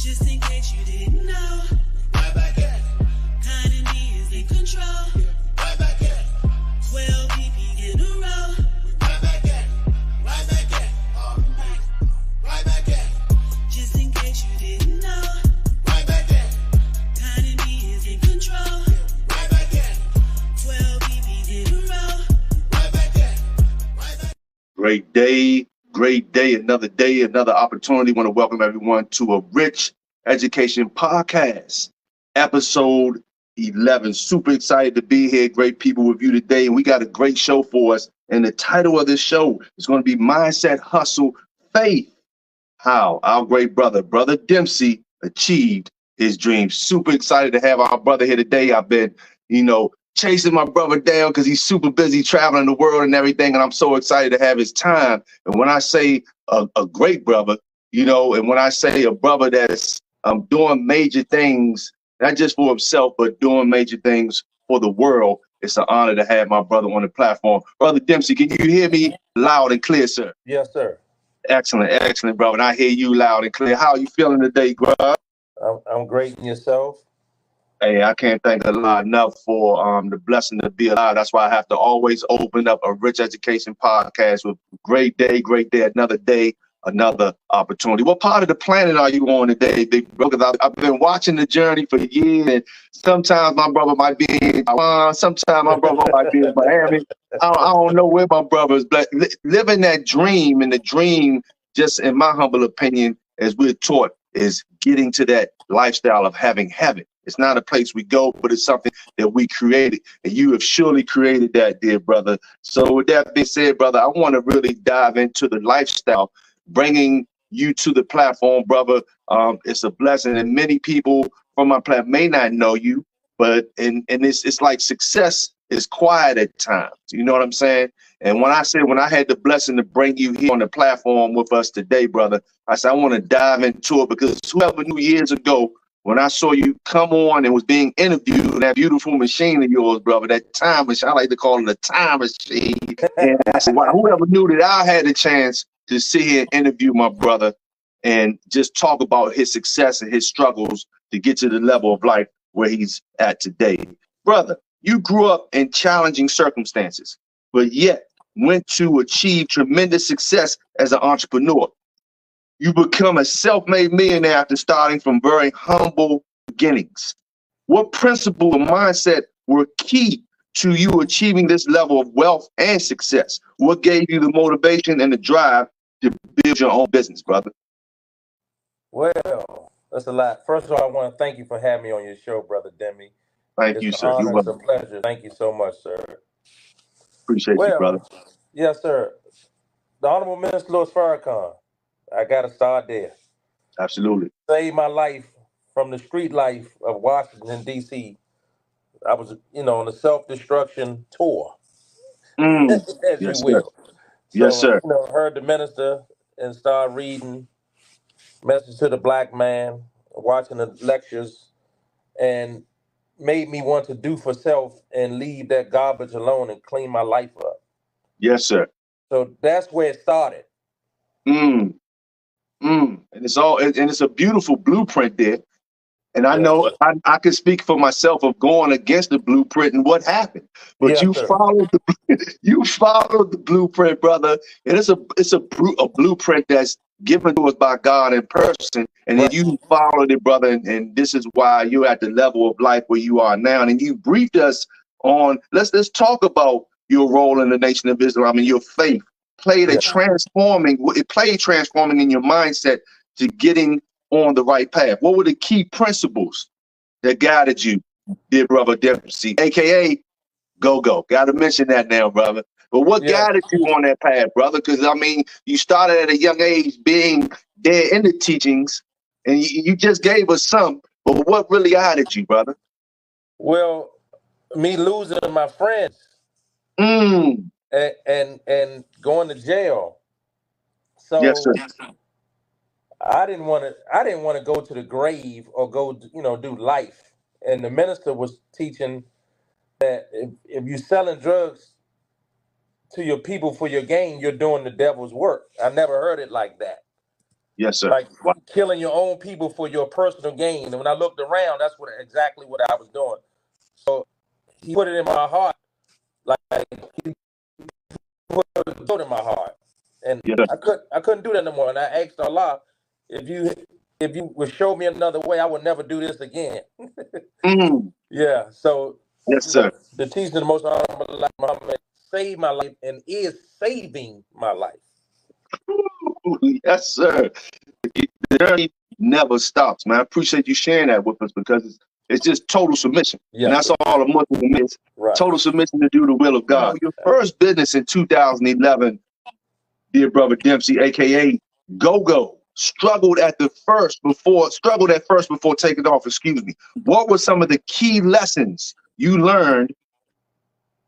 Just in case you didn't know, Right back at it. kind of me is in control. Right back at it. 12 BP in a row. Right back at it. Right back at it. Right back at it. Just in case you didn't know, Right back at it. kind of me is in control. Right back at it. 12 BP in a row. Right back at it. Right back. Great day, another opportunity. Want to welcome everyone to a Rich Education Podcast, episode 11. Super excited to be here. Great people with you today. And we got a great show for us. And the title of this show is going to be Mindset, Hustle, Faith. How our great brother Dempsey, achieved his dreams. Super excited to have our brother here today. I've been, chasing my brother down because he's super busy traveling the world and everything. And I'm so excited to have his time. And when I say a great brother, and when I say a brother that's doing major things, not just for himself, but doing major things for the world, it's an honor to have my brother on the platform. Brother Dempsey, can you hear me loud and clear, sir? Yes, sir. Excellent, brother. And I hear you loud and clear. How are you feeling today, bro? I'm great. And yourself? Hey, I can't thank Allah enough for the blessing to be alive. That's why I have to always open up a Rich Education Podcast with great day, another opportunity. What part of the planet are you on today, big bro? Because I've been watching the journey for years, and sometimes my brother might be in Taiwan, sometimes my brother might be in Miami. I don't know where my brother is, but living that dream, and the dream, just in my humble opinion, as we're taught, is getting to that lifestyle of having heaven. It's not a place we go, but it's something that we created. And you have surely created that, dear brother. So with that being said, brother, I want to really dive into the lifestyle, bringing you to the platform, brother. It's a blessing. And many people from my platform may not know you, but it's like success is quiet at times. You know what I'm saying? And when I had the blessing to bring you here on the platform with us today, brother, I said, I want to dive into it because whoever knew years ago, when I saw you come on and was being interviewed in that beautiful machine of yours, brother, that time machine, I like to call it a time machine. And I said, wow, whoever knew that I had the chance to sit here and interview my brother and just talk about his success and his struggles to get to the level of life where he's at today. Brother, you grew up in challenging circumstances, but yet went to achieve tremendous success as an entrepreneur. You become a self-made millionaire after starting from very humble beginnings. What principle and mindset were key to you achieving this level of wealth and success? What gave you the motivation and the drive to build your own business, brother? Well, that's a lot. First of all, I want to thank you for having me on your show, Brother Demi. Thank It's you, an sir. You're honor. It's a welcome. pleasure. Thank you so much, sir. Appreciate you, brother. Well, yes, sir. The Honorable Minister Louis Farrakhan, I got to start there. Absolutely. Saved my life from the street life of Washington, D.C. I was, on a self-destruction tour, as you Yes, sir. will. Yes, So, sir. heard the minister and started reading Message to the Black Man, watching the lectures, and made me want to do for self and leave that garbage alone and clean my life up. Yes, sir. So that's where it started. Mm, and it's a beautiful blueprint there. And I Yes, know sir. I can speak for myself of going against the blueprint and what happened. But Yes, you sir. followed the blueprint, brother. And it's a blueprint that's given to us by God in person. And then Right. you followed it, brother. And this is why you're at the level of life where you are now. And you briefed us on let's talk about your role in the Nation of Islam and your faith. Yeah. It played transforming in your mindset to getting on the right path. What were the key principles that guided you, dear brother Dempsey, aka Go? Got to mention that now, brother. But what Yes. guided you on that path, brother? Because you started at a young age being there in the teachings, and you just gave us some. But what really guided you, brother? Well, me losing my friends Mm. and going to jail. Yes, So sir. I didn't want to go to the grave or go, do life. And the minister was teaching that if you're selling drugs to your people for your gain, you're doing the devil's work. I never heard it like that. Yes, sir. like Wow. killing your own people for your personal gain. And when I looked around, that's what exactly what I was doing. So he put it in my heart, like he put it in my heart, and Yes, sir. I couldn't do that no more. And I asked Allah, if you if you would show me another way, I would never do this again. Mm. Yeah. So Yes, sir. the teaching of the Most Honorable Elijah Muhammad saved my life and is saving my life. Ooh, yes, sir. The journey never stops, man. I appreciate you sharing that with us because it's just total submission. And Yes, that's sir. all a Muslim is. Right. Total submission to do the will of God. Your first business in 2011, dear brother Dempsey, aka Go-Go, struggled at first before taking off, excuse me. What were some of the key lessons you learned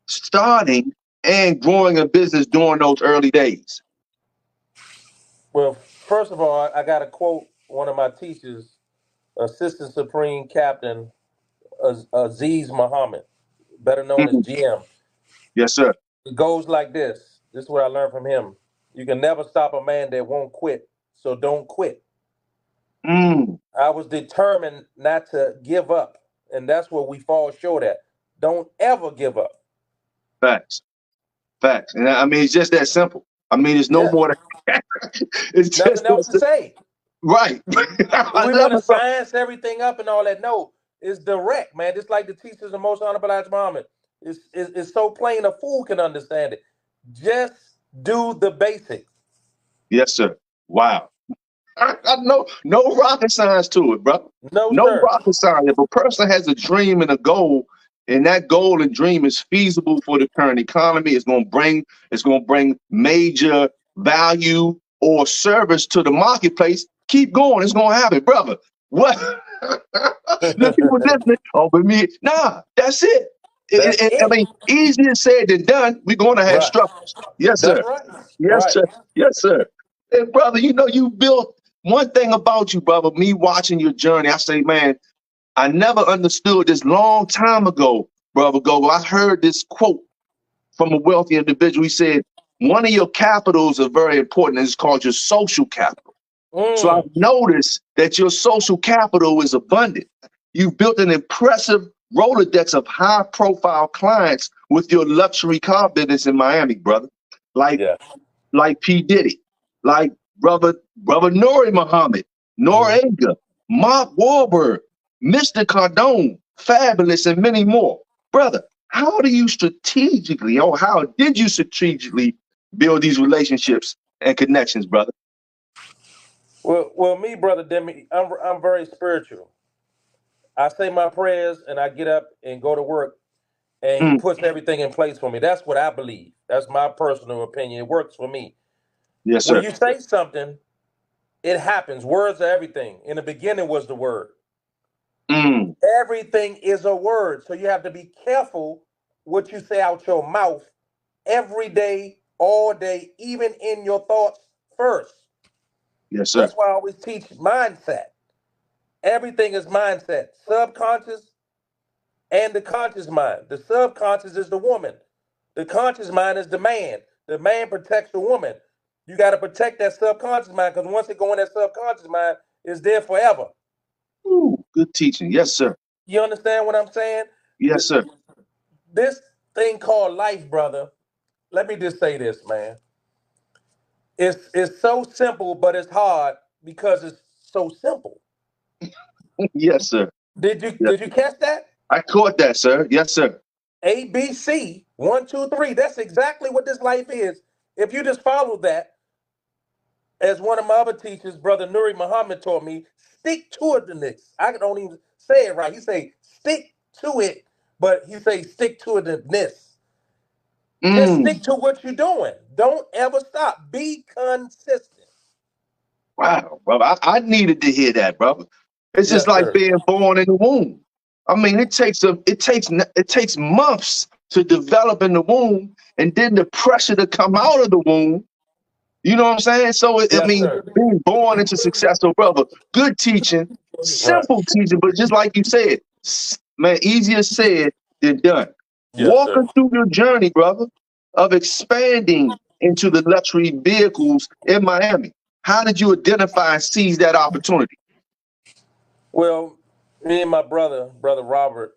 starting and growing a business during those early days? Well, first of all, I got to quote one of my teachers, Assistant Supreme Captain Aziz Muhammad, better known as Mhm. GM. Yes, sir. It goes like this. This is what I learned from him. You can never stop a man that won't quit, so don't quit. Mm. I was determined not to give up, and that's where we fall short at. Don't ever give up. Facts. Facts. And I mean, it's just that simple. I mean, it's no Yeah, more than it's just nothing that else to say. right. I We love want to it, bro. science everything up and all that. No, it's direct, man. Just like the teachers of Most Honorable Elijah Muhammad. It's so plain a fool can understand it. Just do the basics. Yes, sir. Wow. I know no rocket science to it, bro. No, No sir. rocket science. If a person has a dream and a goal, and that goal and dream is feasible for the current economy, it's gonna bring major value or service to the marketplace. Keep going. It's gonna happen, brother. What? The people listening, oh, but me, nah, that's it. That's I it. mean, easier said than done. We're gonna have Right. struggles. Yes, That's sir. right. Yes, Right. sir. Yes, sir. And brother, you know, you built one thing about you, brother. Me watching your journey, I say, man, I never understood this long time ago, brother Gogo. I heard this quote from a wealthy individual. He said, one of your capitals are very important, and it's called your social capital. So I've Mm. noticed that your social capital is abundant. You've built an impressive Rolodex of high profile clients with your luxury car business in Miami, brother. Like Yeah. like P. Diddy, like brother Nori Muhammad, Mhm. Noriega, Mark Wahlberg, Mr. Cardone, Fabulous, and many more. Brother, how do you strategically, or how did you strategically build these relationships and connections, brother? Well, me, brother Demi, I'm very spiritual. I say my prayers and I get up and go to work, and he Mm, puts everything in place for me. That's what I believe. That's my personal opinion. It works for me. yes, When sir. you say something, it happens. Words are everything. In the beginning was the word. Mm, Everything is a word. So you have to be careful what you say out your mouth every day, all day, even in your thoughts first. yes, sir. That's why I always teach mindset. Everything is mindset. Subconscious and the conscious mind. The subconscious is the woman. The conscious mind is the man. The man protects the woman. You got to protect that subconscious mind because once it go in that subconscious mind, it's there forever. Ooh, good teaching. Yes, sir. You understand what I'm saying? Yes, sir. This thing called life, brother. Let me just say this, man. It's so simple, but it's hard because it's so simple. Yes, sir. Did you Yes. did you catch that? I caught that, sir. Yes, sir. ABC 1, 2, 3. That's exactly what this life is. If you just follow that, as one of my other teachers, Brother Nuri Muhammad, taught me, stick to it. The next, I don't even say it right. He say stick to it, but he say stick to it. This. Just Mm, stick to what you're doing. Don't ever stop. Be consistent. wow, brother. I needed to hear that, brother. It's just Yes, like sir. being born in the womb. I mean, it takes months to develop in the womb, and then the pressure to come out of the womb. You know what I'm saying? So I Yes, mean, sir. being born into success, so brother, good teaching, Right. simple teaching, but just like you said, man, easier said than done. Yes, Walk sir. us through your journey, brother, of expanding into the luxury vehicles in Miami. How did you identify and seize that opportunity? Well, me and my brother Robert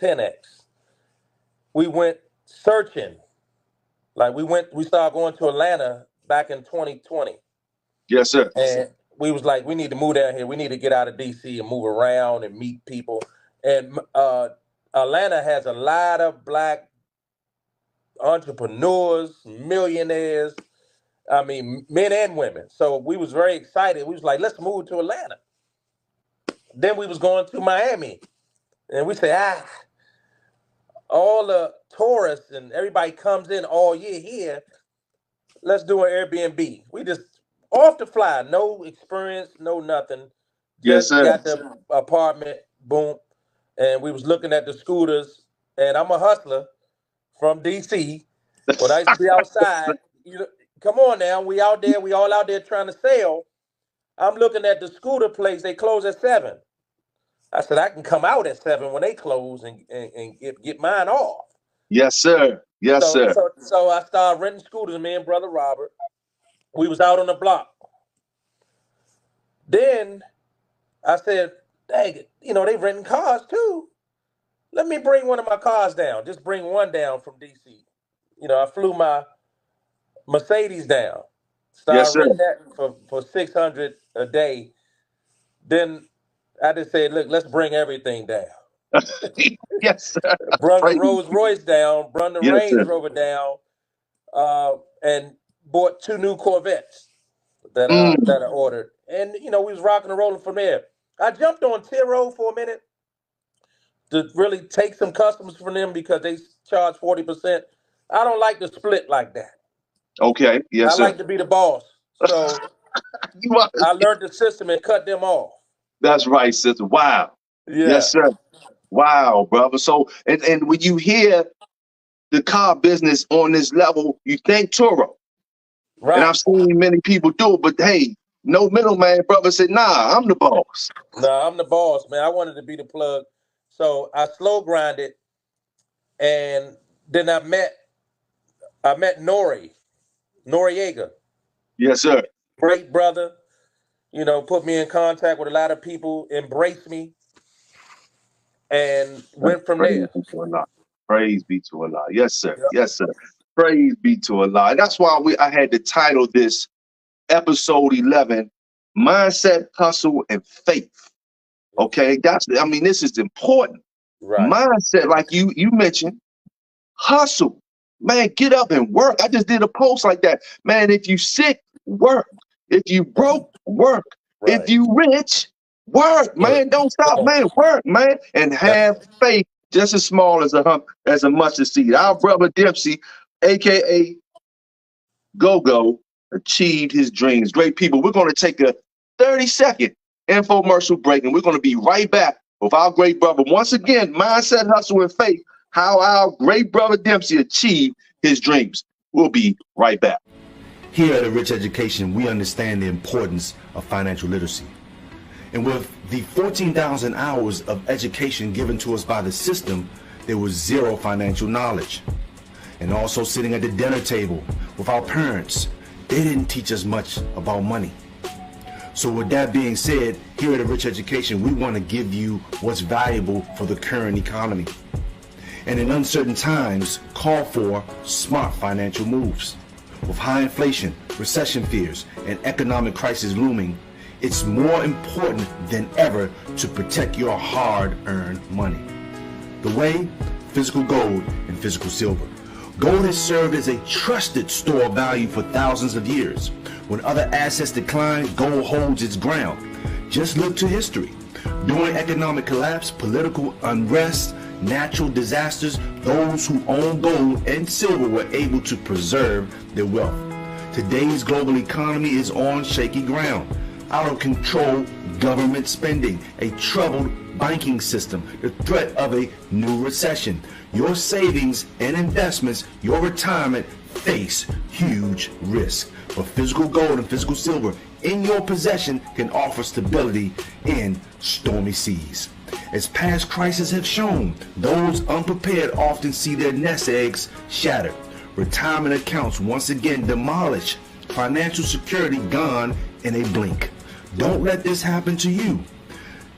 10X, we went searching. Like we started going to Atlanta back in 2020. Yes, sir. And we was like, we need to move down here. We need to get out of DC and move around and meet people. And Atlanta has a lot of black entrepreneurs, millionaires. I mean, men and women. So we was very excited. We was like, let's move to Atlanta. Then we was going to Miami. And we said, all the tourists and everybody comes in all year here. Let's do an Airbnb. We just off the fly, no experience, no nothing. Yes, Just sir. got the apartment, boom. And we was looking at the scooters. And I'm a hustler from DC. When I used to be outside, come on now, we out there, we all out there trying to sell. I'm looking at the scooter place, they close at 7. I said, I can come out at 7 when they close and get mine off. Yes, sir. Yes, sir. So I started renting scooters, me and brother Robert. We was out on the block. Then I said, dang, they renting cars too. Let me bring one of my cars down. Just bring one down from DC. I flew my Mercedes down. Yes, Started sir. renting that for $600 a day. Then I just said, look, let's bring everything down. Yes, sir. Brung the Praise. Rolls Royce down, brung the Yes, Range sir. Rover down, and bought 2 new Corvettes that Mm. I ordered. And we was rocking and rolling from there. I jumped on Tiro for a minute to really take some customers from them because they charge 40%. I don't like to split like that. Okay. Yes, I sir. like to be the boss. So You are, I learned the system and cut them off. that's right, sister. Wow. Yeah. Yes, sir. Wow, brother. So, and when you hear the car business on this level, you think Turo. And Right. I've seen many people do it, but hey, no middleman, brother said, nah, I'm the boss. No, I'm the boss, man. I wanted to be the plug. So I slow grinded, and then I met Noriega. Yes, sir. Great brother. Put me in contact with a lot of people, embraced me, and went from Praise there. be to Allah. Praise be to Allah. Yes, sir. Yep. Yes, sir. Praise be to Allah. And that's why I had to title this episode 11, Mindset, Hustle, and Faith. Okay, this is important. Right. Mindset, like you mentioned, hustle. Man, get up and work. I just did a post like that. Man, if you sick, work. If you broke, work. Right. If you rich, work, man. Don't stop, man. Work, man. And have faith just as small as a mustard seed. Our brother Dempsey, aka Go-Go, achieved his dreams. Great people. We're going to take a 30-second infomercial break, and we're going to be right back with our great brother. Once again, Mindset, Hustle, and Faith, how our great brother Dempsey achieved his dreams. We'll be right back. Here at A Rich Education, we understand the importance of financial literacy. And with the 14,000 hours of education given to us by the system, there was zero financial knowledge. And also sitting at the dinner table with our parents, they didn't teach us much about money. So with that being said, here at A Rich Education, we want to give you what's valuable for the current economy. And in uncertain times, call for smart financial moves. With high inflation, recession fears, and economic crisis looming, it's more important than ever to protect your hard-earned money. The way? Physical gold and physical silver. Gold has served as a trusted store of value for thousands of years. When other assets decline, gold holds its ground. Just look to history. During economic collapse, political unrest, natural disasters, those who own gold and silver were able to preserve their wealth. Today's global economy is on shaky ground. Out of control government spending, a troubled banking system, the threat of a new recession. Your savings and investments, your retirement face huge risk. But physical gold and physical silver in your possession can offer stability in stormy seas. As past crises have shown, those unprepared often see their nest eggs shattered. Retirement accounts once again demolished. financial security gone in a blink. Don't let this happen to you.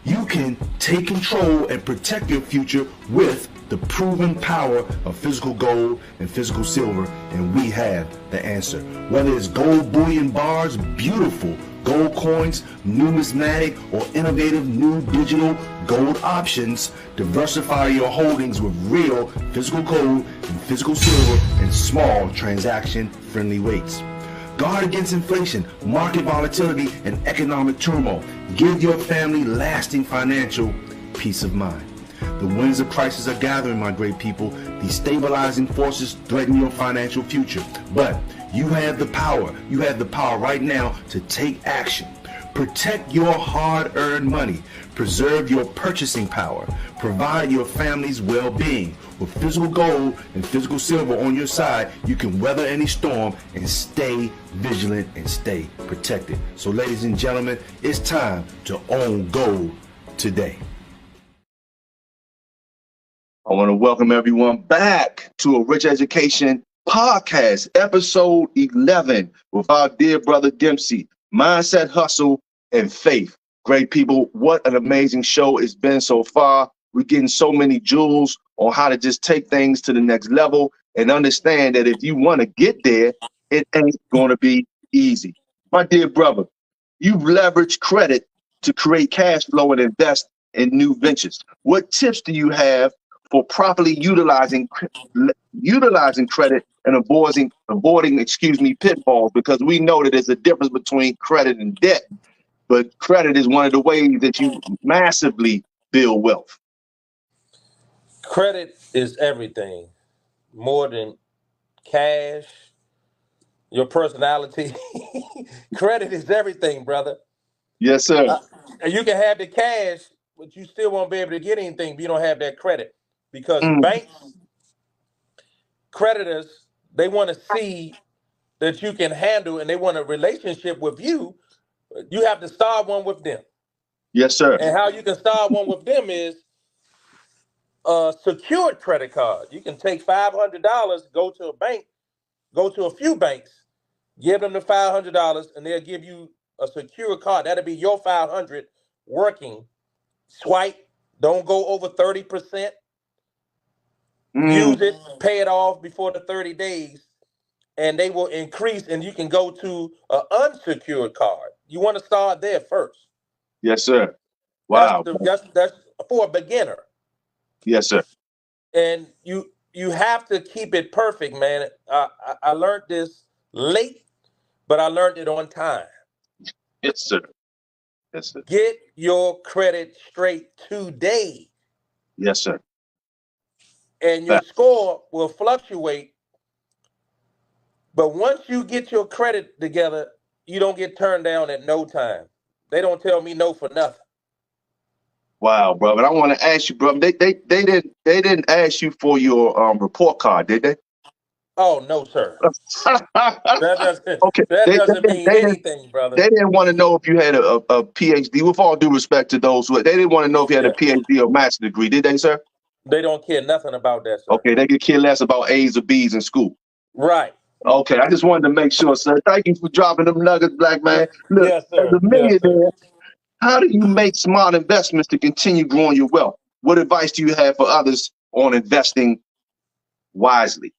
You can take control and protect your future with the proven power of physical gold and physical silver, and we have the answer. Whether it's gold bullion bars, beautiful gold coins, numismatic, or innovative new digital gold options, diversify your holdings with real physical gold and physical silver in small transaction-friendly weights. Guard against inflation, market volatility, and economic turmoil. Give your family lasting financial peace of mind. The winds of crisis are gathering, my great people. These stabilizing forces threaten your financial future. But you have the power. You have the power right now to take action. Protect your hard-earned money. Preserve your purchasing power. Provide your family's well-being. With physical gold and physical silver on your side, you can weather any storm and stay vigilant and stay protected. So, ladies and gentlemen, it's time to own gold today. I want to welcome everyone back to a Rich Education Podcast, episode 11, with our dear brother Dempsey. Mindset, hustle, and faith. Great people, what an amazing show it's been so far. We're getting so many jewels on how to just take things to the next level and understand that if you want to get there, it ain't going to be easy. My dear brother, you've leveraged credit to create cash flow and invest in new ventures. What tips do you have for properly utilizing credit and avoiding pitfalls? Because we know that there's a difference between credit and debt, but credit is one of the ways that you massively build wealth. Credit is everything, more than cash, your personality. Credit is everything, brother. Yes, sir. And you can have the cash, but you still won't be able to get anything if you don't have that credit. Because Mm. creditors, they want to see that you can handle and they want a relationship with you. You have to start one with them. Yes, sir. And how you can start one with them is a secured credit card. You can take $500, go to a bank, go to a few banks, give them the $500, and they'll give you a secure card. That'll be your 500 working. Swipe. Don't go over 30%. Mm. Use it, pay it off before the 30 days, and they will increase. And you can go to an unsecured card. You want to start there first. Yes, sir. That's Wow. that's for a beginner. Yes, sir. And you have to keep it perfect, man. I learned this late, but I learned it on time. Yes, sir. Yes, sir. Get your credit straight today, Yes, sir. and your score will fluctuate. But once you get your credit together, you don't get turned down at no time. They don't tell me no for nothing. Wow, bro. But I want to ask you, bro. They didn't ask you for your report card, did they? Oh no, sir. Okay. That doesn't mean anything, brother. They didn't want to know if you had a PhD. With all due respect to those they didn't want to know if you had a PhD or master's degree, did they, sir? They don't care nothing about that, sir. Okay, they could care less about A's or B's in school. Right. Okay, I just wanted to make sure, sir. Thank you for dropping them nuggets, black man. Look, yes, sir. as a millionaire, how do you make smart investments to continue growing your wealth? What advice do you have for others on investing wisely?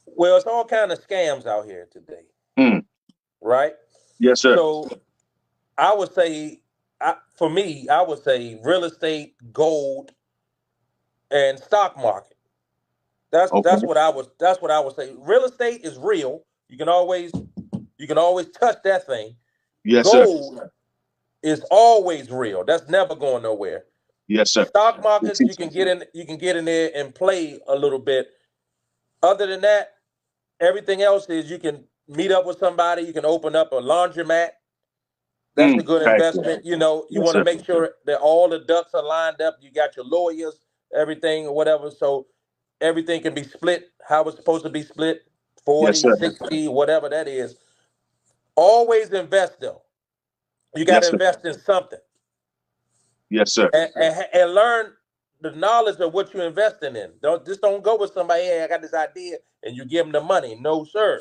Well, it's all kind of scams out here today. Right? Yes, sir. So I would say, for me, I would say real estate, gold, and stock market. That's what I would say. Real estate is real. You can always touch that thing. Yes, gold sir. is always real. That's never going nowhere. Yes, sir. Stock markets, you can get in there and play a little bit. Other than that, everything else is you can meet up with somebody. You can open up a laundromat. That's a good investment. You know, you want to make sure that all the ducks are lined up. You got your lawyers, everything or whatever. So everything can be split how it's supposed to be split, 40, 60, whatever that is. Always invest, though. You got to invest in something. Yes, sir. And learn the knowledge of what you're investing in. Don't go with somebody, hey, I got this idea, and you give them the money. No, sir.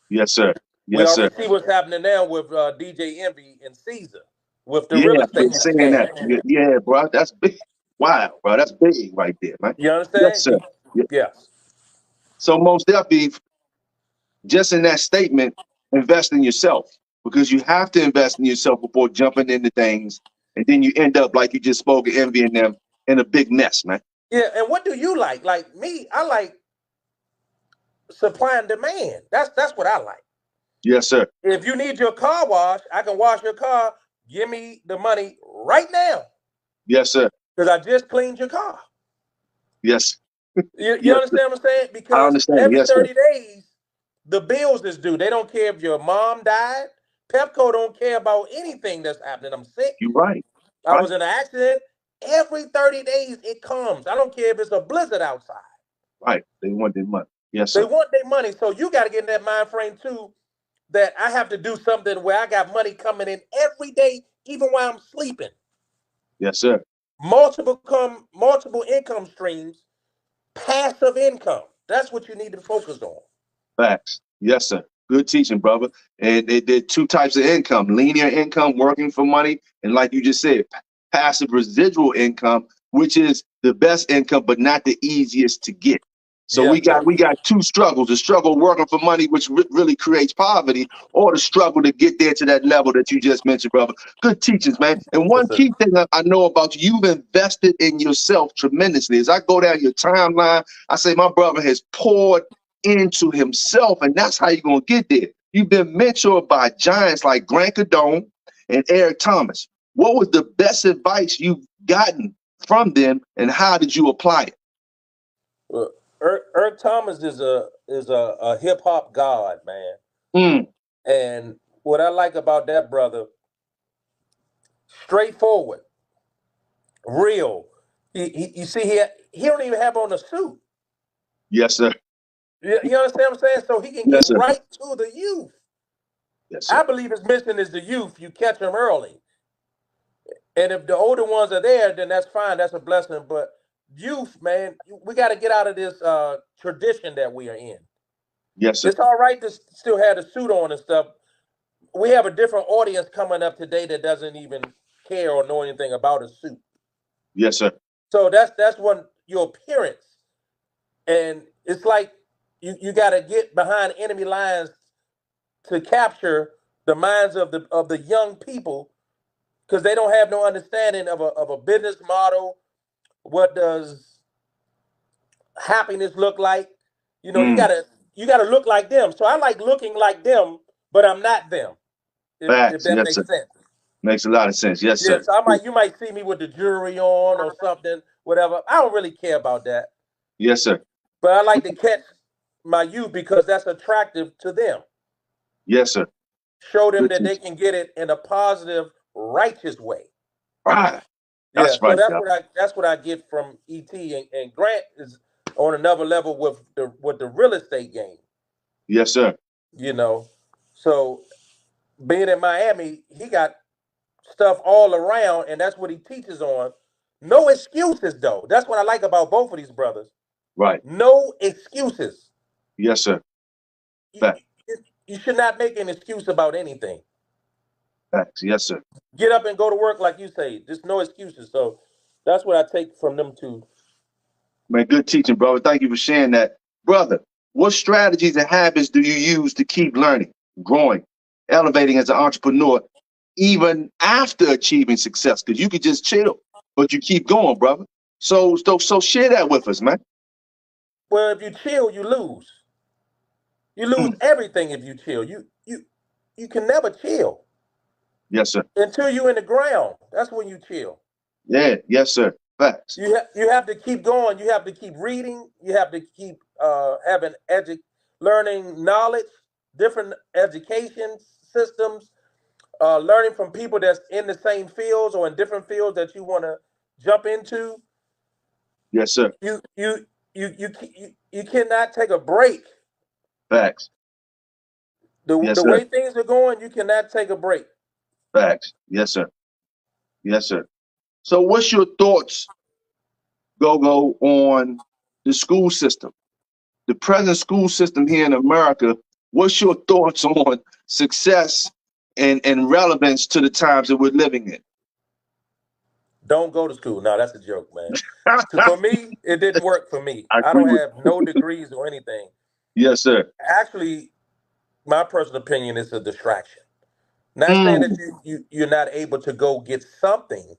Yes, sir. We Yes, sir. already see what's happening now with DJ Envy and Caesar with the Yeah, real I've been estate saying scam. that. Yeah, bro. That's big. Wow, bro. That's big right there, man. You Yes, understand? sir. Yeah. Yes. So most definitely, just in that statement, invest in yourself because you have to invest in yourself before jumping into things, and then you end up like you just spoke, envying them in a big mess, man. Yeah. And what do you like? Like me, I like supply and demand. That's what I like. Yes, sir. If you need your car washed, I can wash your car. Give me the money right now Yes, sir. because I just cleaned your car. Yes. You Yes, sir. understand what I'm saying? I Because understand. every Yes, sir. 30 days, the bills is due. They don't care if your mom died. Pepco don't care about anything that's happening. I'm sick. You're right. I Right. was in an accident. Every 30 days it comes. I don't care if it's a blizzard outside. Right. They want their money. Yes, They sir. want their money. So you got to get in that mind frame too that I have to do something where I got money coming in every day, even while I'm sleeping. Yes, sir. Multiple income streams, passive income. That's what you need to focus on. Facts. Yes, sir. Good teaching, brother. And there are two types of income: linear income, working for money, and like you just said, passive residual income, which is the best income, but not the easiest to get. So Yes, sir. we got two struggles: the struggle working for money, which really creates poverty, or the struggle to get there to that level that you just mentioned, brother. Good teachings, man. And Yes, one sir. key thing I know about you, you've invested in yourself tremendously. As I go down your timeline, I say my brother has poured into himself, and that's how you're gonna get there. You've been mentored by giants like Grant Cardone and Eric Thomas. What was the best advice you've gotten from them, and how did you apply it? Well, Eric Thomas is a hip hop god, man. Mm, And what I like about that brother, straightforward, real. You see, he don't even have on a suit. yes, sir. You understand what I'm saying? So he can get Yes, sir. right to the youth. Yes, sir. I believe his mission is the youth. You catch them early, and if the older ones are there, then that's fine. That's a blessing. But youth, man, we got to get out of this tradition that we are in. Yes, sir. It's all right to still have the suit on and stuff. We have a different audience coming up today that doesn't even care or know anything about a suit. Yes, sir. So that's one your appearance, and it's like you got to get behind enemy lines to capture the minds of the young people because they don't have no understanding of a business model. What does happiness look like? You know, Mm, you gotta look like them. So I like looking like them, but I'm not them. If facts. that Yes, sir. makes sense. Makes a lot of sense. Yes, sir. Yes, I might. You might see me with the jewelry on or something, whatever. I don't really care about that, Yes, sir. but I like to catch my youth because that's attractive to them. Yes, sir. Show them Good that they teaching. can get it in a positive, righteous way. Right. Yeah, That's so right, yeah. that's what I get from ET and Grant is on another level with the real estate game. Yes, sir. You know, so being in Miami, he got stuff all around, and that's what he teaches on. No excuses, though. That's what I like about both of these brothers. Right. No excuses. Yes, sir. You, Facts. you should not make an excuse about anything. Facts. Yes, sir. Get up and go to work like you say. Just no excuses. So that's what I take from them two. Man, good teaching, brother. Thank you for sharing that. Brother, what strategies and habits do you use to keep learning, growing, elevating as an entrepreneur, even after achieving success? Because you could just chill, but you keep going, brother. So share that with us, man. Well, if you chill, you lose. You lose Mm. everything if you chill. You can never chill Yes, sir. until you in the ground. That's when you chill. Yeah, yes, sir. Facts. You have to keep going. You have to keep reading. You have to keep having learning knowledge, different education systems, learning from people that's in the same fields or in different fields that you want to jump into. Yes, sir. You you you cannot take a break. Facts. Yes, The sir. way things are going, you cannot take a break. Facts. Yes, sir. Yes, sir. So what's your thoughts, Go, on the school system? The present school system here in America What's your thoughts on success and relevance to the times that we're living in? Don't go to school. No, that's a joke, man. For me, it didn't work for me. I I agree don't with. have no degrees or anything. Yes, sir. Actually, my personal opinion is a distraction. Not saying that Mm, you're not able to go get something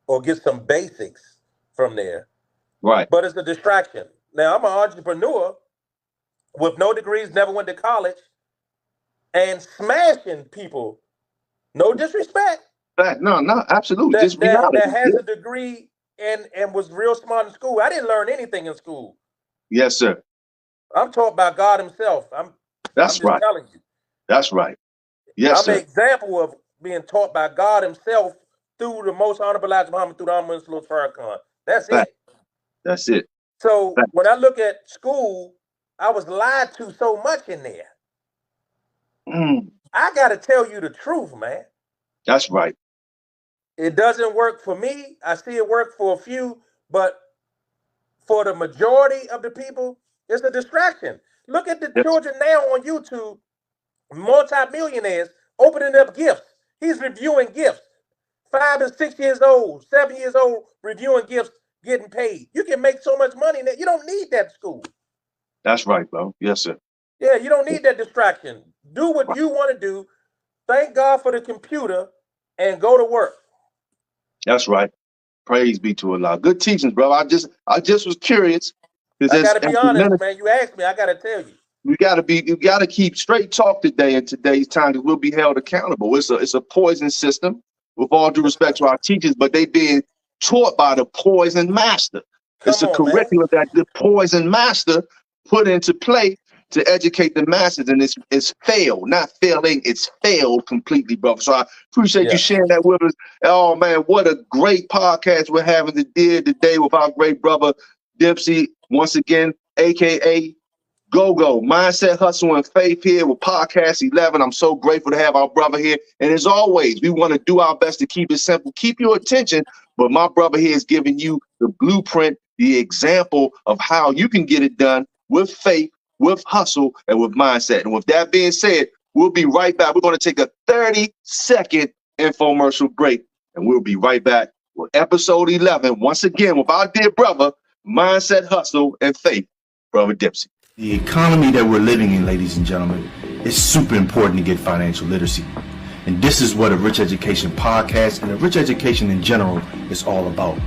or get some basics from there, right. but it's a distraction. Now, I'm an entrepreneur with no degrees, never went to college, and smashing people. No disrespect. No, no, absolutely. That Just that that reality. has Yeah. a degree and was real smart in school. I didn't learn anything in school. Yes, sir. I'm taught by God Himself. I'm That's just right. telling you. That's right. Yes, I'm an sir. example of being taught by God Himself through the most honorable Elijah Muhammad through the Honorable Salute Farrakhan. That's Fact. it. That's it. So Fact. when I look at school, I was lied to so much in there. Mm, I got to tell you the truth, man. that's right. It doesn't work for me. I see it work for a few, but for the majority of the people, it's a distraction. Look at the Yes, children now on YouTube, multimillionaires opening up gifts. He's reviewing gifts. 5 and 6 years old, 7 years old, reviewing gifts, getting paid. You can make so much money that you don't need that school. that's right, bro. Yes, sir. Yeah, you don't need that distraction. Do what Right. you want to do. Thank God for the computer and go to work. That's right. Praise be to Allah. Good teachings, bro. I just was curious because I got to as be the honest, minister, man. You asked me, I got to tell you. you gotta keep straight talk today in today's time because we'll be held accountable. It's a poison system, with all due Yes, respect sir. to our teachers, but they being taught by the poison master. It's Come a on, man. curriculum that the poison master put into play to educate the masses, and it's failed, not failing, it's failed completely, brother. So I appreciate you Yes. sharing that with us. Oh man, what a great podcast we're having today with our great brother Dempsey, once again, aka Go Mindset, Hustle, and Faith here with Podcast 11. I'm so grateful to have our brother here. And as always, we want to do our best to keep it simple, keep your attention. But my brother here is giving you the blueprint, the example of how you can get it done with faith, with hustle, and with mindset. And with that being said, we'll be right back. We're going to take a 30-second infomercial break, and we'll be right back with episode 11, once again, with our dear brother, Mindset, Hustle, and Faith, Brother Dempsey. The economy that we're living in, ladies and gentlemen, is super important to get financial literacy. And this is what a Rich Education podcast and a Rich Education in general is all about.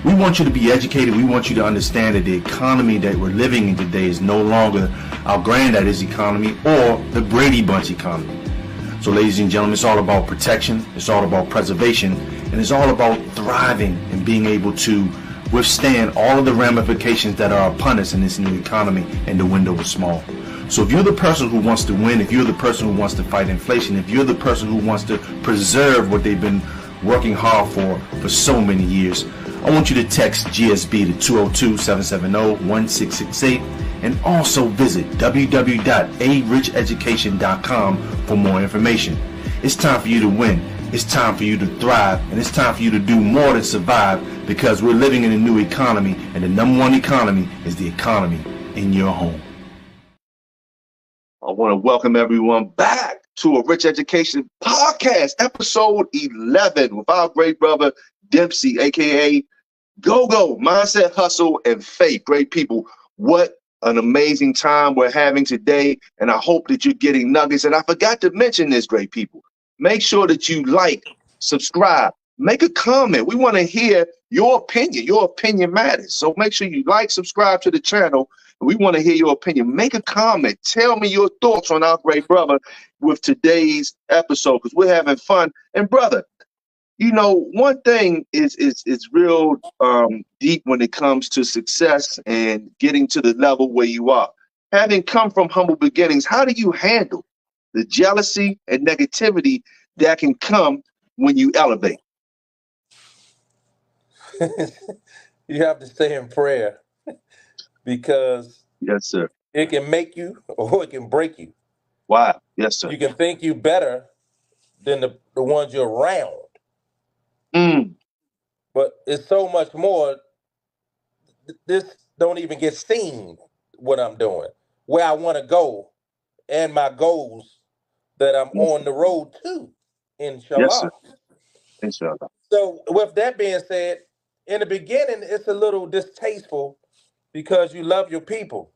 We want you to be educated. We want you to understand that the economy that we're living in today is no longer our granddaddy's economy or the Brady Bunch economy. So ladies and gentlemen, it's all about protection, it's all about preservation, and it's all about thriving and being able to withstand all of the ramifications that are upon us in this new economy, and the window is small. So if you're the person who wants to win, if you're the person who wants to fight inflation, if you're the person who wants to preserve what they've been working hard for so many years, I want you to text GSB to 202-770-1668 and also visit www.aricheducation.com for more information. It's time for you to win. It's time for you to thrive, and it's time for you to do more than survive, because we're living in a new economy, and the number one economy is the economy in your home. I want to welcome everyone back to a Rich Education podcast, episode 11, with our great brother Dempsey, aka Go Mindset, Hustle, and Faith. Great people. What an amazing time we're having today, and I hope that you're getting nuggets. And I forgot to mention this, great people. Make sure that you like, subscribe, make a comment. We want to hear your opinion. Your opinion matters. So make sure you like, subscribe to the channel. We want to hear your opinion. Make a comment. Tell me your thoughts on our great brother with today's episode, because we're having fun. And brother, you know, one thing is real deep when it comes to success and getting to the level where you are. Having come from humble beginnings, how do you handle the jealousy and negativity that can come when you elevate? You have to stay in prayer because Yes, sir. it can make you or it can break you. Wow. Yes, sir. You can think you better than the ones you're around, Mm, but it's so much more. This don't even get seen what I'm doing, where I want to go, and my goals that I'm Yes, on sir. the road to, Yes, sir. inshallah. Inshallah. So, with that being said, in the beginning, it's a little distasteful because you love your people,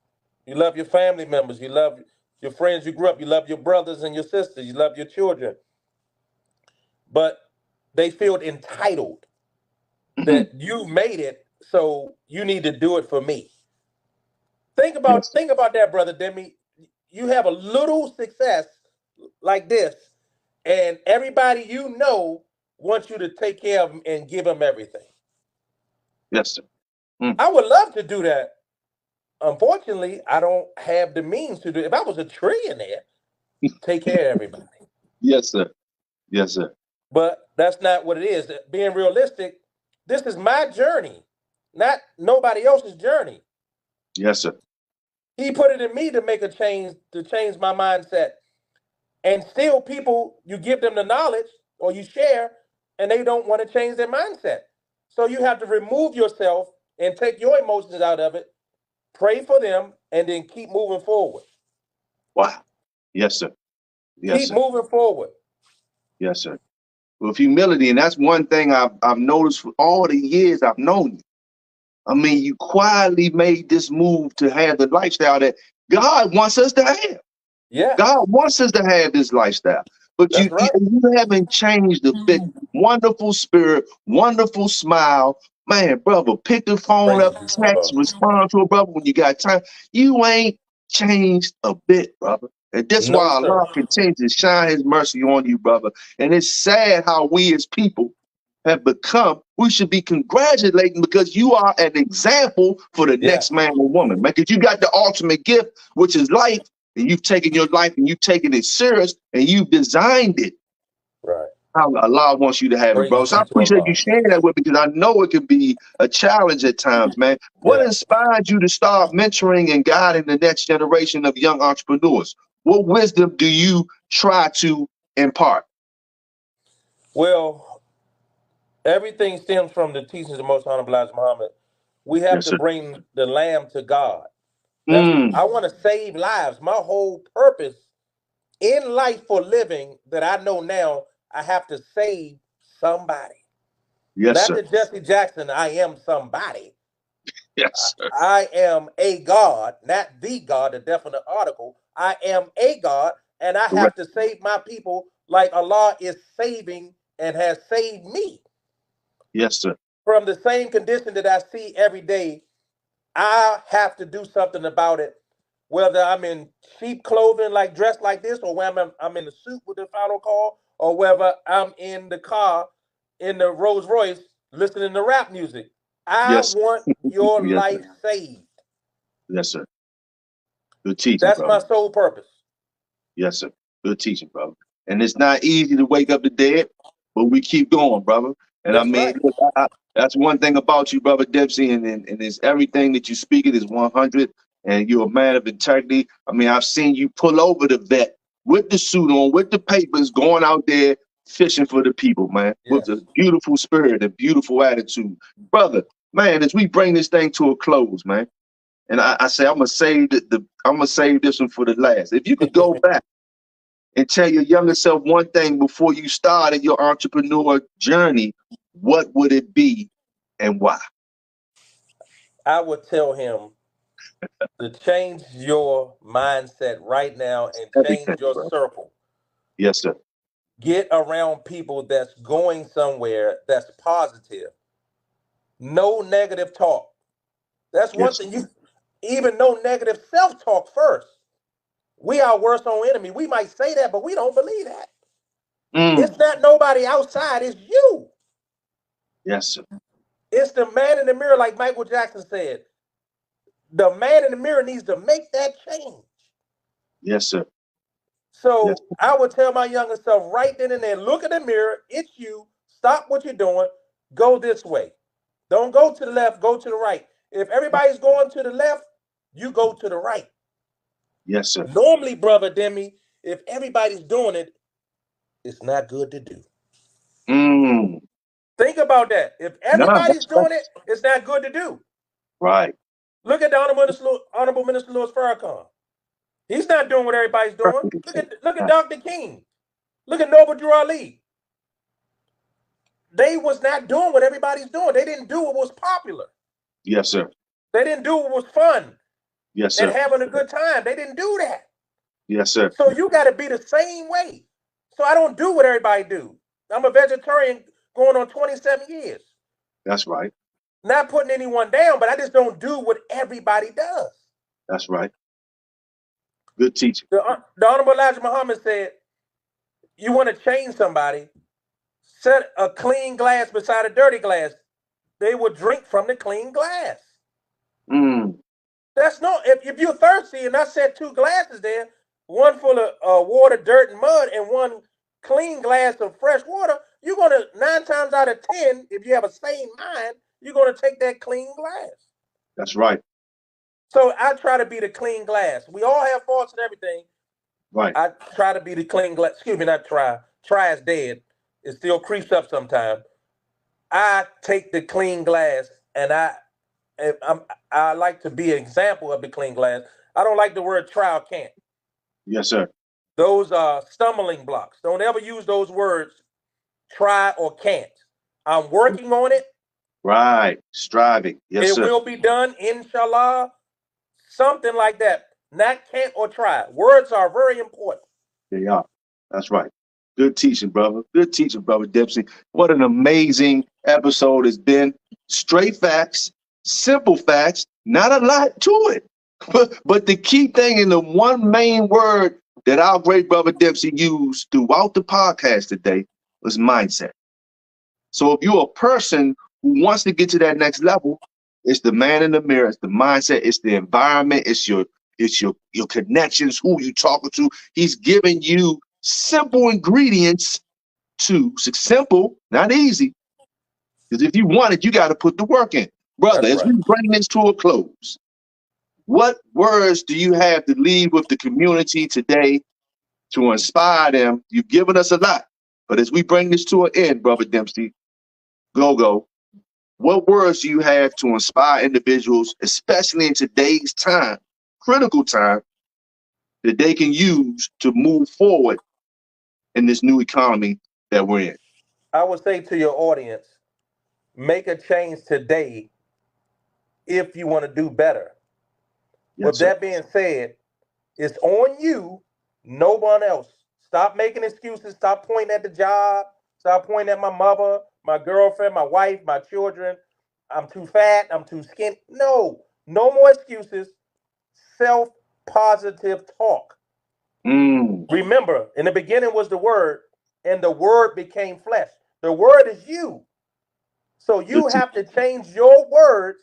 you love your family members, you love your friends you grew up, you love your brothers and your sisters, you love your children, but they feel entitled Mhm. that you made it, so you need to do it for me. Yes, sir. Think about that, brother Demi. You have a little success like this, and everybody you know wants you to take care of them and give them everything. Yes, sir. Mm. I would love to do that. Unfortunately, I don't have the means to do it. If I was a trillionaire, take care of everybody. Yes, sir. Yes, sir. But that's not what it is. Being realistic, this is my journey, not nobody else's journey. Yes, sir. He put it in me to make a change, to change my mindset. And still, people, you give them the knowledge or you share, and they don't want to change their mindset. So you have to remove yourself and take your emotions out of it, pray for them, and then keep moving forward. Wow. Yes, sir. Yes, Keep sir. moving forward. Yes, sir. With humility, and that's one thing I've noticed for all the years I've known you. I mean, you quietly made this move to have the lifestyle that God wants us to have. Yes, God wants us to have this lifestyle, but that's right. you haven't changed a bit. Wonderful spirit, wonderful smile, man, brother. Pick the phone Praise up, you, text, Lord. respond to a brother when you got time. You ain't changed a bit, brother. And that's No, why sir. Allah continues to shine His mercy on you, brother. And it's sad how we as people have become. We should be congratulating because you are an example for the Yeah, next man or woman, man. Because you got the ultimate gift, which is life, and you've taken your life and you've taken it serious and you've designed it right. how Allah wants you to have it, bro. Praise So I you to appreciate you Allah. sharing that with me because I know it can be a challenge at times, man. What Yeah. inspired you to start mentoring and guiding the next generation of young entrepreneurs? What wisdom do you try to impart? Well, everything stems from the teachings of the Most Honorable Elijah Muhammad. We have Yes, to sir. bring the lamb to God. That's Mm, I want to save lives. My whole purpose in life for living that I know now, I have to save somebody. yes, Not sir. the Jesse Jackson, I am somebody. Yes, sir. I am a God, not the God, the definite article. I am a God, and I have Correct. to save my people like Allah is saving and has saved me Yes, sir. from the same condition that I see every day. I have to do something about it, whether I'm in cheap clothing, like dressed like this, or whether I'm in the suit with the final call, or whether I'm in the car in the Rolls Royce listening to rap music. I Yes. want your Yes, sir. life saved. Yes, sir. Good teaching, That's brother. my sole purpose. Yes, sir. Good teaching, brother. And it's not easy to wake up the dead, but we keep going, brother. And I That's mean, right. look, that's one thing about you, brother Dempsey, and it's everything that you speak it is 100, and you're a man of integrity. I mean, I've seen you pull over the vet with the suit on, with the papers, going out there fishing for the people, man, with a Yes. beautiful spirit and beautiful attitude. Brother, man, as we bring this thing to a close, man, and I say I'm gonna save I'm gonna save this one for the last. If you could go back and tell your younger self one thing before you started your entrepreneur journey, what would it be and why? I would tell him to change your mindset right now and Everything, change your bro. circle. Yes, sir. Get around people that's going somewhere that's positive. No negative talk. That's one Yes, thing. sir. You even no negative self-talk first. We are worst on enemy. We might say that, but we don't believe that. Mm. It's not nobody outside, it's you. Yes, sir. It's the man in the mirror, like Michael Jackson said. The man in the mirror needs to make that change. Yes, sir. Yes, So I would tell my younger self right then and there, look in the mirror, it's you, stop what you're doing, go this way. Don't go to the left, go to the right. If everybody's going to the left, you go to the right. yes, sir. Normally, brother Demi, if everybody's doing it, it's not good to do. Mm. Think about that. If Nah, everybody's doing it, it's not good to do. right. Look at the Honorable Minister Louis Farrakhan. He's not doing what everybody's doing. Perfectly said. Look at Dr. King. Look at Noble Drew Ali. They was not doing what everybody's doing. They didn't do what was popular. Yes, sir. They didn't do what was fun Yes, and sir. having a good time. They didn't do that. Yes, sir. So you got to be the same way. So I don't do what everybody do. I'm a vegetarian going on 27 years. That's right. Not putting anyone down, but I just don't do what everybody does. That's right. Good teaching. The Honorable Elijah Muhammad said, you want to change somebody, set a clean glass beside a dirty glass. They will drink from the clean glass. Mm. That's no, if you're thirsty and I set two glasses there, one full of water, dirt, and mud, and one clean glass of fresh water, you're going to, 9 times out of 10, if you have a sane mind, you're going to take that clean glass. That's right. So I try to be the clean glass. We all have faults and everything. Right. I try to be the clean glass. Excuse me, not try. Try is dead. It still creeps up sometimes. I take the clean glass, and I like to be an example of the clean glass. I don't like the word try or can't. Yes, sir. Those are stumbling blocks. Don't ever use those words, try or can't. I'm working on it. Right. Striving. Yes, It sir. will be done, inshallah. Something like that. Not can't or try. Words are very important. They are. That's right. Good teaching, brother. Good teaching, brother Dempsey. What an amazing episode it's been. Straight facts, simple facts, not a lot to it. But the key thing and the one main word that our great brother Dempsey used throughout the podcast today was mindset. So if you're a person who wants to get to that next level, it's the man in the mirror, it's the mindset, it's the environment, it's your connections, who you talking to. He's giving you simple ingredients to simple, not easy. Because if you want it, you got to put the work in. Brother, That's as right. we bring this to a close, what words do you have to leave with the community today to inspire them? You've given us a lot, but as we bring this to an end, brother Dempsey, go. What words do you have to inspire individuals, especially in today's time, critical time, that they can use to move forward in this new economy that we're in? I would say to your audience, make a change today if you want to do better. Yes, With sir. that being said, it's on you, no one else. Stop making excuses. Stop pointing at the job. Stop pointing at my mother, my girlfriend, my wife, my children. I'm too fat. I'm too skinny. No more excuses. Self-positive talk. Mm. Remember, in the beginning was the word, and the word became flesh. The word is you. So you have to change your words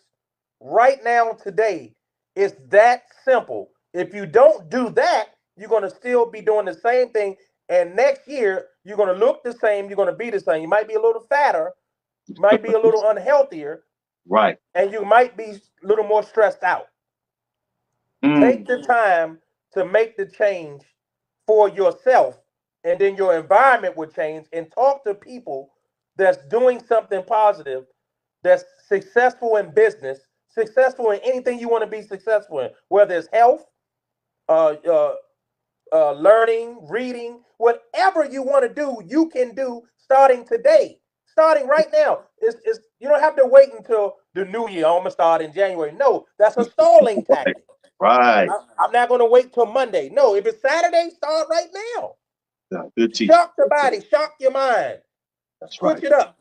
right now today. It's that simple. If you don't do that, you're going to still be doing the same thing. And next year, you're going to look the same. You're going to be the same. You might be a little fatter. You might be a little unhealthier. Right. And you might be a little more stressed out. Take the time to make the change for yourself. And then your environment will change. And talk to people that's doing something positive, that's successful in business, successful in anything you want to be successful in, whether it's health, learning, reading, whatever you want to do, you can do starting today, starting right now. It's you don't have to wait until the new year. I'm gonna start in January. No, that's a stalling tactic. Right. I'm not gonna wait till Monday. No, if it's Saturday, start right now. Yeah, good teaching. Shock the body, shock your mind. That's Switch right. it up.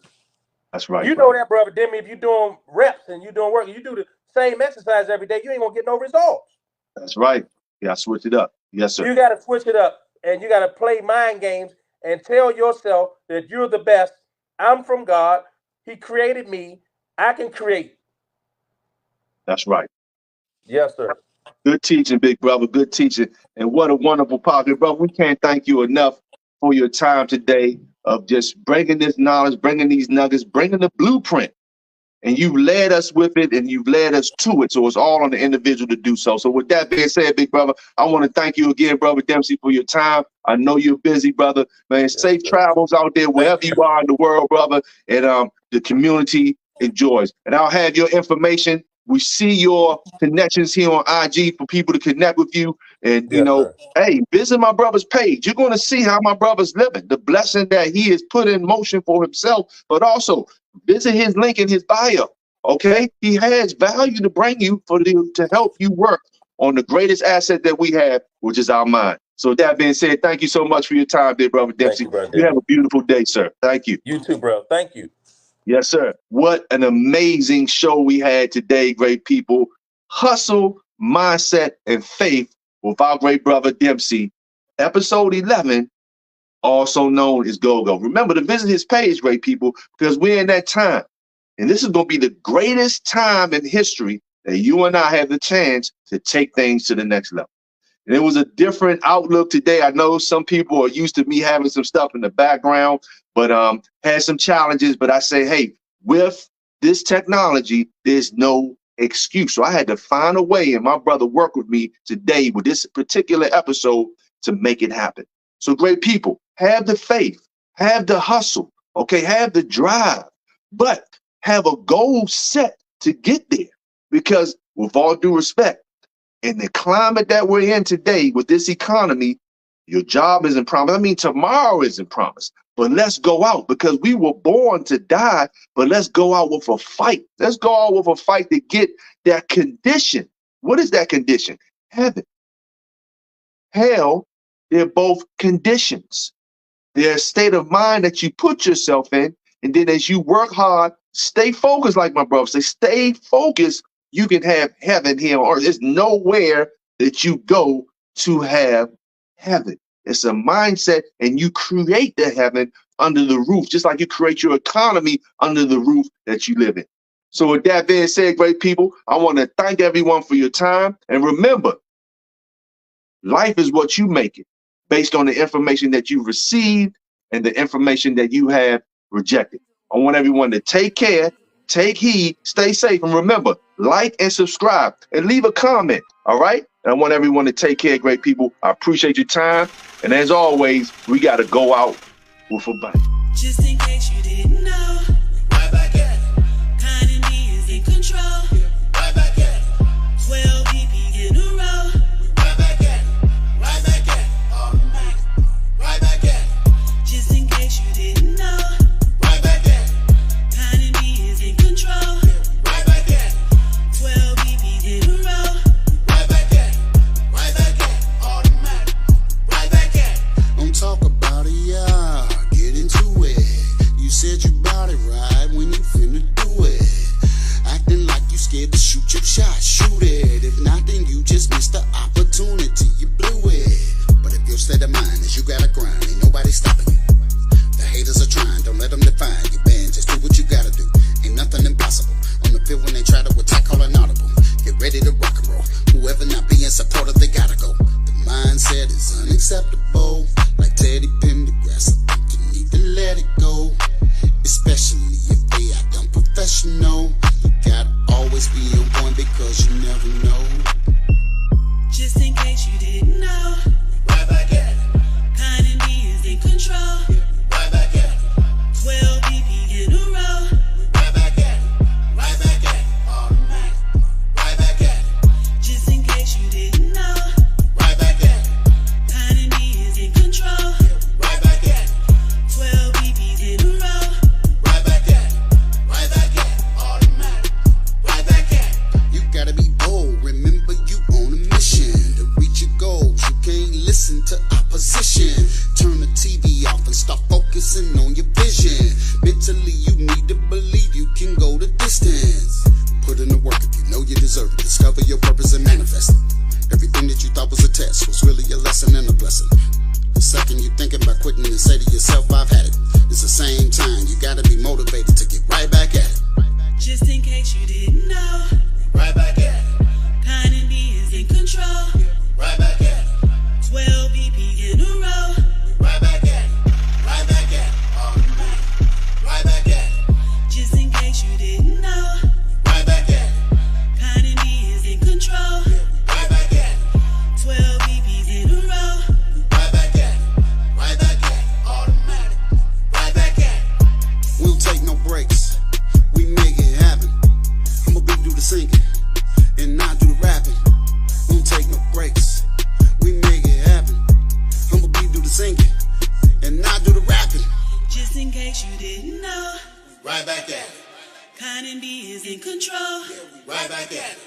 That's right. You know that, brother Demi. If you're doing reps and you're doing work, and you do the same exercise every day, you ain't gonna get no results. That's right. Yeah, switch it up. Yes, sir. You got to switch it up, and you got to play mind games and tell yourself that you're the best. I'm from God. He created me. I can create. That's right. Yes, sir. Good teaching, big brother. Good teaching. And what a wonderful podcast, brother. We can't thank you enough for your time today of just bringing this knowledge, bringing these nuggets, bringing the blueprint. And you've led us with it and you've led us to it. So it's all on the individual to do so. So with that being said, big brother, I want to thank you again, brother Dempsey, for your time. I know you're busy, brother. Man, safe travels out there wherever you are in the world, brother. And the community enjoys. And I'll have your information We see your connections here on IG for people to connect with you. And, Yes, sir. hey, visit my brother's page. You're going to see how my brother's living, the blessing that he has put in motion for himself, but also visit his link in his bio. Okay, he has value to bring you to help you work on the greatest asset that we have, which is our mind. So with that being said, thank you so much for your time, dear brother Dempsey. Thank you, brother. You have a beautiful day, sir. Thank you. You too, bro. Thank you. Yes, sir. What an amazing show we had today, great people. Hustle, mindset, and faith with our great brother Dempsey. Episode 11, also known as Go-Go. Remember to visit his page, great people, because we're in that time. And this is going to be the greatest time in history that you and I have the chance to take things to the next level. And it was a different outlook today. I know some people are used to me having some stuff in the background, but had some challenges. But I say, hey, with this technology, there's no excuse. So I had to find a way, and my brother worked with me today with this particular episode to make it happen. So great people, have the faith, have the hustle, okay, have the drive, but have a goal set to get there. Because with all due respect, in the climate that we're in today with this economy, your job isn't promised. I mean, tomorrow isn't promised. But let's go out, because we were born to die, but let's go out with a fight. Let's go out with a fight to get that condition. What is that condition? Heaven. Hell, they're both conditions. They're a state of mind that you put yourself in, and then as you work hard, stay focused, like my brother say, stay focused, you can have heaven here on earth. There's nowhere that you go to have heaven. It's a mindset, and you create the heaven under the roof, just like you create your economy under the roof that you live in. So with that being said, great people, I want to thank everyone for your time. And remember, life is what you make it based on the information that you received and the information that you have rejected. I want everyone to take care, take heed, stay safe, and remember, like and subscribe and leave a comment, all right? And I want everyone to take care, great people. I appreciate your time. And as always, we got to go out with a bang. Just in case you didn't know, Right back at it. kind of me is in control. Right back at it. 12 BP in a row. Right back at it. Right back at it. Automatic. Right back at it. Just in case you didn't know, Right back at it. kind of me is in control. Right back at it. 12 BP in a row. Right back at it. Right back at it. Automatic. Right back at it. Don't talk about it, yeah. Get into it. You said you bout it right when you finna do it. Acting like you scared to shoot your shot. Shoot it. If not, then you just missed the opportunity. You blew it. But if your state of mind is you gotta grind, ain't nobody stopping you. The haters are trying, don't let them define you. Man, just do what you gotta do. Ain't nothing impossible. On the field when they try to attack, call an audible. Get ready to rock and roll. Whoever not being supportive, they gotta go. The mindset is unacceptable. Like Teddy Pendergrass, I think you need to let it go. Especially if they act unprofessional. You gotta always be on point because you never know. Just in case you didn't know, Right back at it. kind of me is in control. Right back at it. 12 BP in a row. Right back at it. Right back at it. Automatic. Right back at it. Just in case you didn't know, Right back at it. kind of me is in control. Right back at it. 12 BP's in a row. Right back at it. Right back at it. Automatic. Right back at it. You gotta be bold. Remember you didn't know. Right back at it. Cotton B is in control. Right back at it.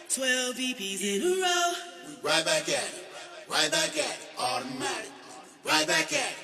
12 VPs in a row. Right back at it. Right back at it. Automatic. Right back at it.